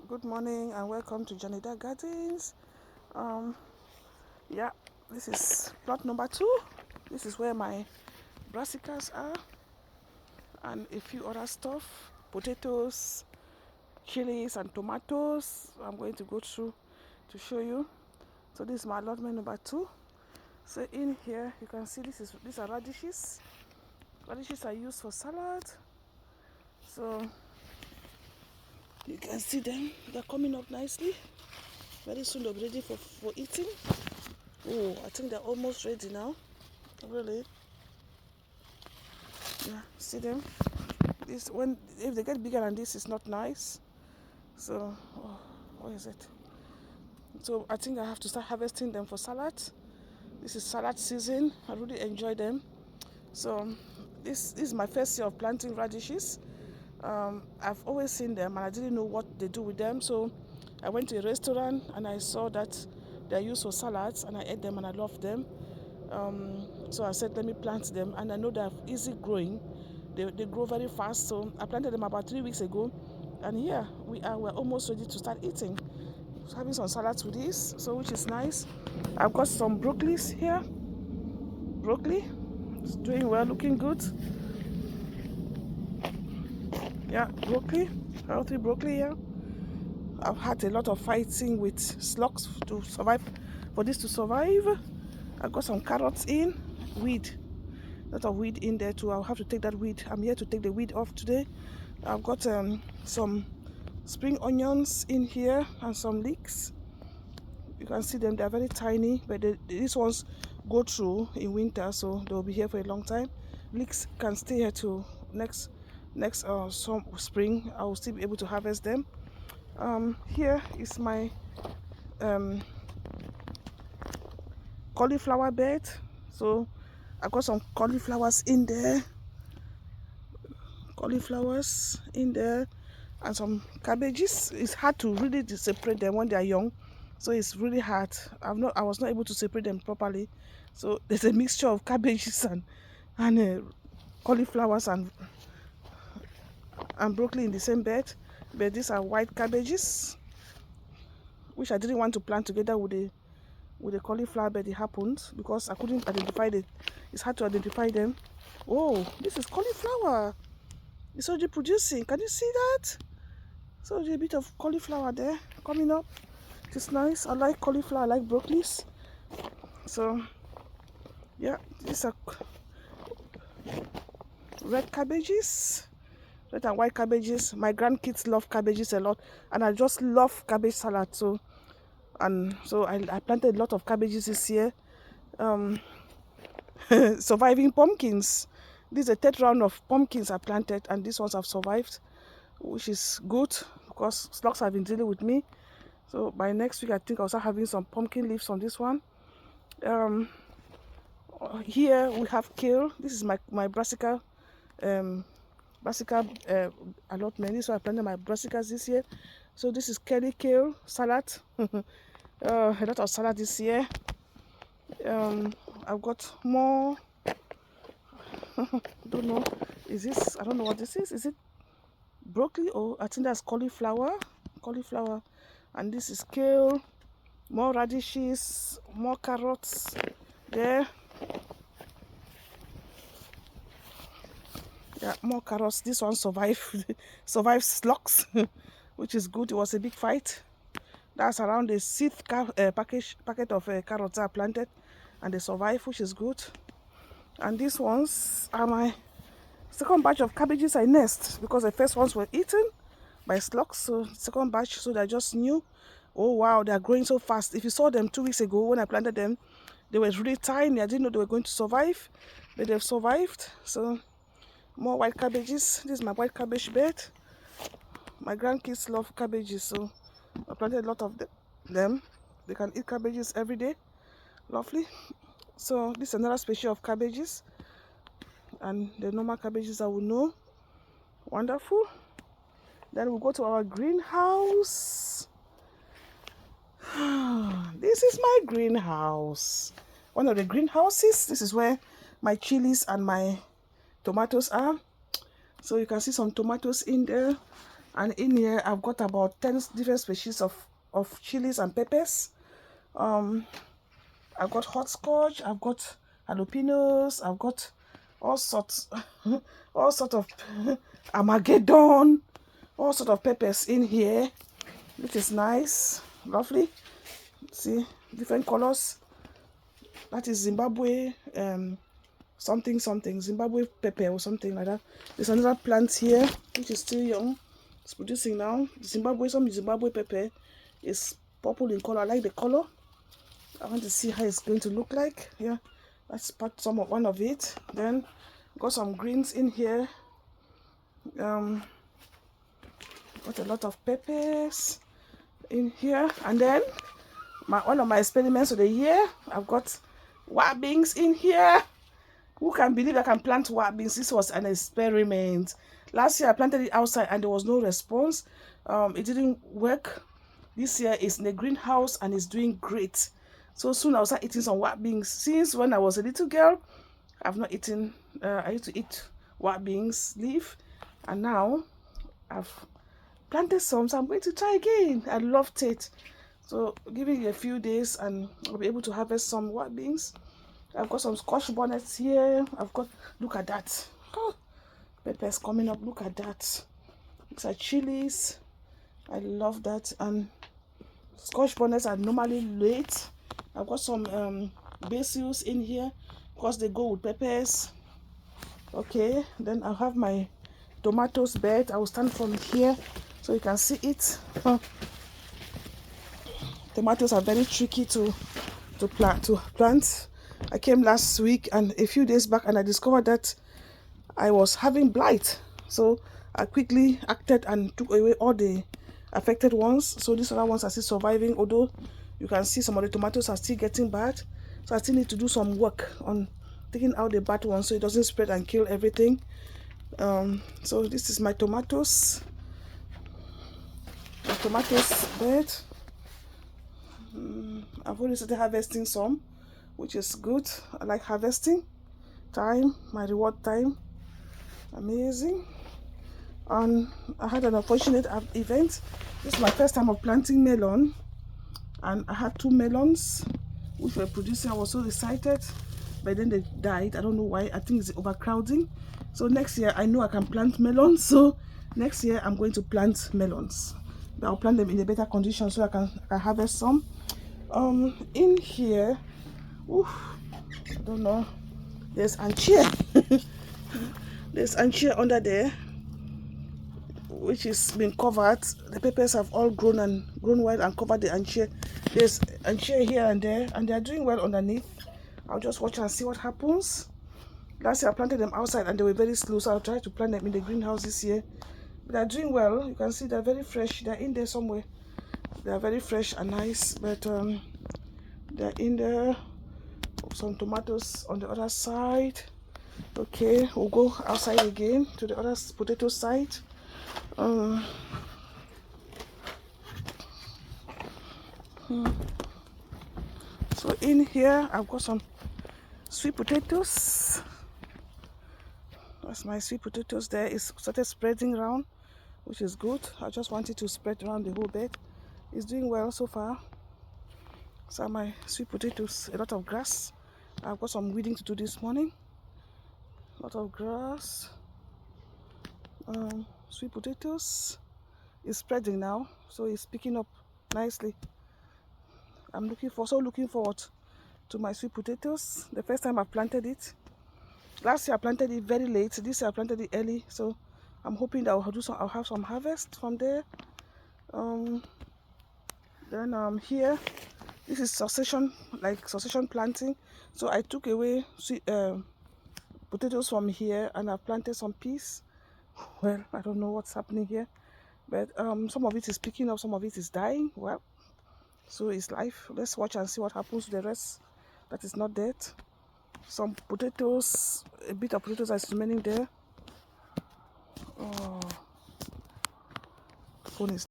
Good morning and welcome to Janida Gardens. Yeah, this is plot number 2. This is where my brassicas are and a few other stuff, potatoes, chilies and tomatoes. I'm going to go through to show you. So this is my allotment number 2. So in here you can see these are radishes. Radishes are used for salad. So you can see them, they're coming up nicely. Very soon they'll be ready for eating. Oh, I think they're almost ready now. Really? Yeah, see them? If they get bigger than this, it's not nice. So, what is it? So I think I have to start harvesting them for salad. This is salad season. I really enjoy them. So this is my first year of planting radishes. I've always seen them and I didn't know what they do with them. So I went to a restaurant and I saw that they're used for salads and I ate them and I loved them. So I said, let me plant them, and I know they're easy growing. They grow very fast. So I planted them about 3 weeks ago, and here we're almost ready to start eating. So having some salads with this, so which is nice. I've got some broccolis here. Broccoli, it's doing well, looking good. Yeah, broccoli, healthy broccoli here. I've had a lot of fighting with slugs to survive, for this to survive. I've got some carrots in, weed. Lot of weed in there too. I'll have to take that weed. I'm here to take the weed off today. I've got some spring onions in here and some leeks. You can see them, they're very tiny, but these ones go through in winter, so they'll be here for a long time. Leeks can stay here till next some spring. I will still be able to harvest them. Here is my cauliflower bed. So I got some cauliflowers in there, and some cabbages. It's hard to really separate them when they are young, so it's really hard. I was not able to separate them properly. So there's a mixture of cabbages and cauliflowers and broccoli in the same bed. But these are white cabbages, which I didn't want to plant together with the cauliflower, but it happened because I couldn't identify it. It's hard to identify them. Oh, this is cauliflower. It's already producing. Can you see that? So a bit of cauliflower there coming up. It's nice. I like cauliflower. I like broccolis. So yeah, these are red cabbages, red and white cabbages. My grandkids love cabbages a lot, and I just love cabbage salad. So I planted a lot of cabbages this year. Surviving pumpkins. This is the third round of pumpkins I planted, and these ones have survived, which is good because slugs have been dealing with me. So by next week, I think I'll start having some pumpkin leaves on this one. Here we have kale. This is my brassica allotment. This is why I planted my brassicas this year. So this is curly kale salad. A lot of salad this year. I've got more. Don't know. I don't know what this is. Is it broccoli? Or I think that's cauliflower. And this is kale. More radishes. More carrots. There. Yeah, more carrots. This one survived slugs, which is good. It was a big fight. That's around the 6th packet of carrots I planted, and they survived, which is good. And these ones are my second batch of cabbages I nest, because the first ones were eaten by slugs. So second batch, so they're just new. Oh wow, they're growing so fast. If you saw them 2 weeks ago when I planted them, they were really tiny. I didn't know they were going to survive, but they've survived. So more white cabbages. This is my white cabbage bed. My grandkids love cabbages, so I planted a lot of them. They can eat cabbages every day. Lovely. So this is another species of cabbages, and the normal cabbages I will know. Wonderful. Then we'll go to our greenhouse. This is my greenhouse. One of the greenhouses. This is where my chilies and my tomatoes are. So you can see some tomatoes in there, And in here I've got about 10 different species of chilies and peppers. I've got hopscotch, I've got jalapenos, I've got all sorts all sort of armageddon, all sort of peppers in here, which is nice, lovely. See, different colors. That is Zimbabwe something Zimbabwe pepper or something like that. There's another plant here which is still young. It's producing now. Some Zimbabwe pepper is purple in color. I like the color. I want to see how it's going to look like. Yeah, that's one of it. Then got some greens in here. Got a lot of peppers in here. And then one of my experiments of the year, I've got wild beans in here. Who can believe I can plant wild beans? This was an experiment. Last year I planted it outside and there was no response. It didn't work. This year it's in the greenhouse and it's doing great. So soon I'll start eating some wild beans. Since when I was a little girl, I've not eaten. I used to eat wild beans leaf, and now I've planted some, so I'm going to try again. I loved it. So giving it a few days and I'll be able to harvest some wild beans. I've got some scotch bonnets here. Look at that. Oh, peppers coming up. Look at that. These are chilies. I love that. And scotch bonnets are normally late. I've got some basils in here because they go with peppers. Okay, then I'll have my tomatoes bed. I will stand from here so you can see it. Tomatoes are very tricky to plant. I came last week and a few days back and I discovered that I was having blight. So I quickly acted and took away all the affected ones. So these other ones are still surviving, although you can see some of the tomatoes are still getting bad. So I still need to do some work on taking out the bad ones so it doesn't spread and kill everything. So this is my tomatoes. My tomatoes bed. I've already started harvesting some, which is good. I like harvesting time, my reward time. Amazing. And I had an unfortunate event. This is my first time of planting melon, and I had 2 melons which were producing. I was so excited, but then they died. I don't know why. I think it's overcrowding. So next year I know I can plant melons. So next year I'm going to plant melons, but I'll plant them in a better condition so I can harvest some. In here, I don't know, there's anchia. There's anchia under there which is been covered. The peppers have all grown well and covered the anchia. There's anchia here and there and they are doing well underneath. I'll just watch and see what happens. Last year I planted them outside and they were very slow, so I'll try to plant them in the greenhouse this year. But they're doing well. You can see they're very fresh. They're in there somewhere. They're very fresh and nice, but they're in there. Some tomatoes on the other side. Okay, we'll go outside again to the other potato side. So in here I've got some sweet potatoes. That's my sweet potatoes there. It's started spreading around, which is good. I just wanted to spread around the whole bed. It's doing well so far. So my sweet potatoes, a lot of grass. I've got some weeding to do this morning. A lot of grass. Sweet potatoes is spreading now, so it's picking up nicely. I'm looking forward to my sweet potatoes. The first time I planted it. Last year I planted it very late. This year I planted it early, so I'm hoping that I'll have some harvest from there. Then here, this is succession planting. So I took away potatoes from here and I planted some peas. Well, I don't know what's happening here, but some of it is picking up, some of it is dying. Well, so it's life. Let's watch and see what happens to the rest that is not dead. Some potatoes, a bit of potatoes is remaining there. Oh, the phone is